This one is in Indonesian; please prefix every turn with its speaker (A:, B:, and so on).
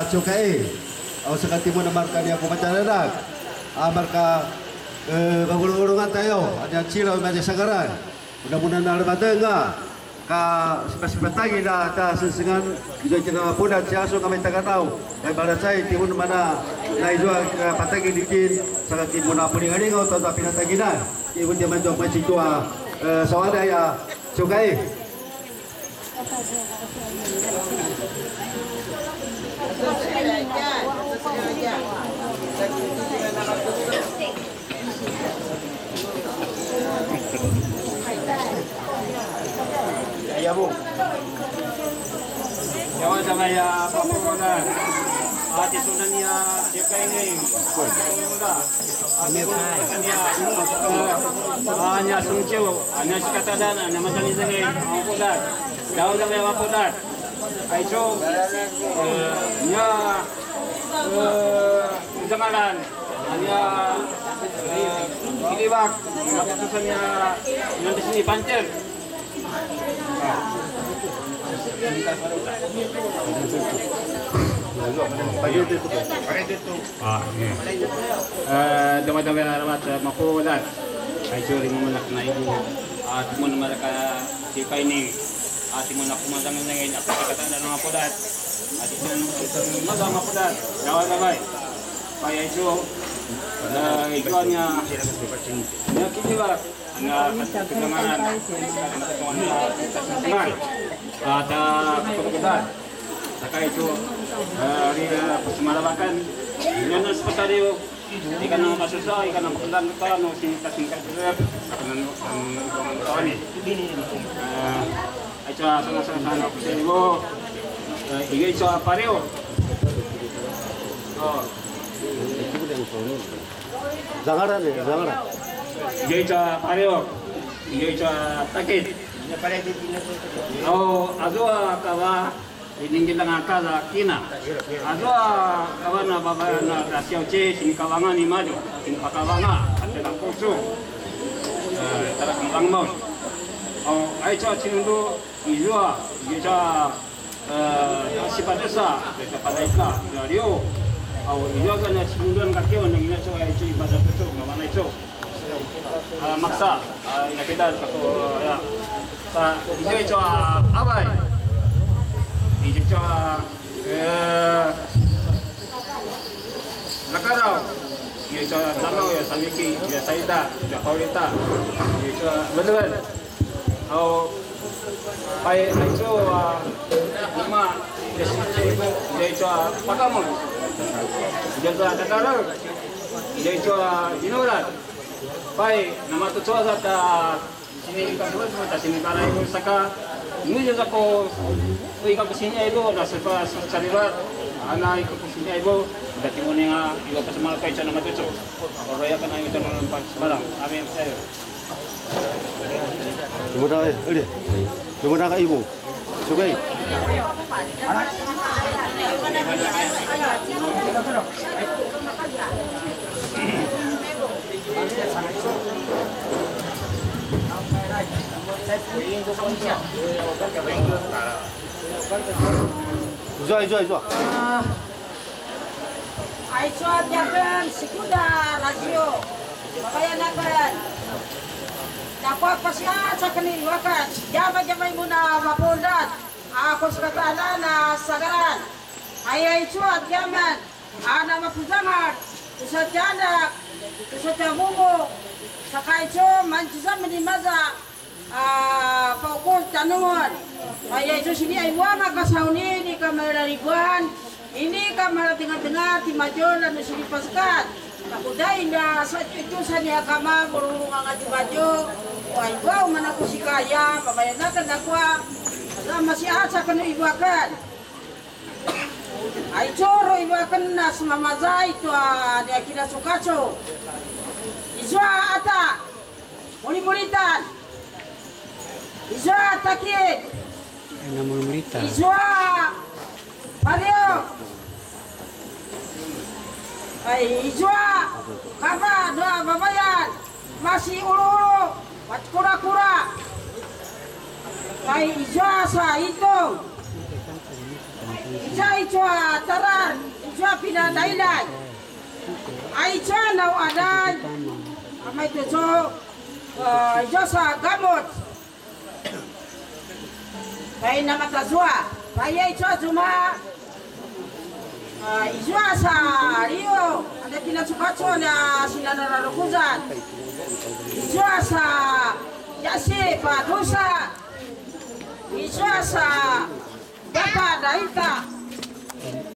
A: Cukai, aku sekali mo na marka niya pumacaranak. Marka bagulungan tayo, ada cilau macam sagaran. Mudah-mudahan na lebateng ka sepatagi na ta sesengan kita cina puna ciaso kami tagatau. Dari pada saya timun mana na izua patagi dikin sangat timun apa ni ngani ngau tata pinataginan. Ibu dia menjawab macam tua sawada ya Cukai.
B: Ya bu. Jangan sama ya Papunan. Ati sunan ya Cukai ini. Hanya sungcu, hanya sekatadan, hanya macam ini saja. Papunan. Jauh sama Papunan. Aiso, nya janganan, hanya kilibak, keputusannya nanti sini pancen. Dama-dama rawat makulat. Aiso rin mo na ibu at mo na malaka si Kaini. Ati mo na kumandang ngayon at kakatanda ng mga pudat. Ati mo na madang mga pudat. Nawagabay. Kaya ito, ikaw niya, niya kiniwak, na katulangan, at kapagkudan. Saka ito, pasimalabakan, yan ang spasaryo, hindi ka na masusa, hindi ka na makandang ka, no, singkat-singkat, ang kawan eh. Ay sa sana ko sa iyo. Igay sa pareo. Oh.
A: Zangaran ya, zangaran.
B: Igay sa pareo. Igay sa takit. Oh, adua kawa diningin lang kaza kina. Adua kawa na baba na rasyo che sinikawangan ni Mado. Sinipakawanga at ng puso. Tara kang langmon. Oh, ay sa sinundo izua isa sipadesa desa padaika radio au izua kana sinunduan kakeo nang ina so ay ibadah betul mana itu maksa ina kita ko ya sa izua itu abai izua itu nakarau itu tanau ya samiki ya saida ya paulita itu betul. Oh, ay itu nama dia itu pakamun, dia itu ada darah, dia itu dinorat, ay nama tu cuma satu sini kan dua cuma sini kalau itu saka, ini juga ko, ikut kesini itu nasi pas carilat, anak ikut kesini itu, berarti mana yang ikut semal kain nama tu, orang yang kena itu nampak sebarang, amin saya.
A: Gimana ini? Gimana kak ibu? Cukai. Jual.
C: Aiso jangan sikuda rasio. Kaya nakan. Dapat pasya sa kaniwakan. Jama-jamay mo na mapundat. Ako sa katala na sagaran. Ay iso at yaman. Ana mapuzangat. Usa tiyanak. Usa tiyamumo. Saka iso mansisa manimaza. Paukos tanungon. Ay iso sini ay wama kasauni. Ini ka malariguan. Ini ka malatingat-tingat. Timadyon na nusilipaskat. Takuday na sa ito sa niya kama. Bururung ang adyo-adyo. Wah, wow, mana ko si kaya, pabayanakan ako masih asa kanu ibakan. Ay coro ibakan na sumamazay to dia kina sukaso. Iswa ata. Muli-mulitan. Iswa takit.
D: Ay muli-mulitan.
C: Iswa Mario. Ay iswa kapa doa babayan. Masih ulu-ulu. Wat kura-kura. Kay iswa sa itong. Isa itwa taran. na dailay. Ay siya nawadan. Amay tuso. Ijo sa gamot. Kaya na matazwa. Kaya ijo cuma. Ijo sa Rio. Ada kinasukatso na sinanararukuzan. Ijo sa Yasi Padusa. Ijo sa Bapa Daita.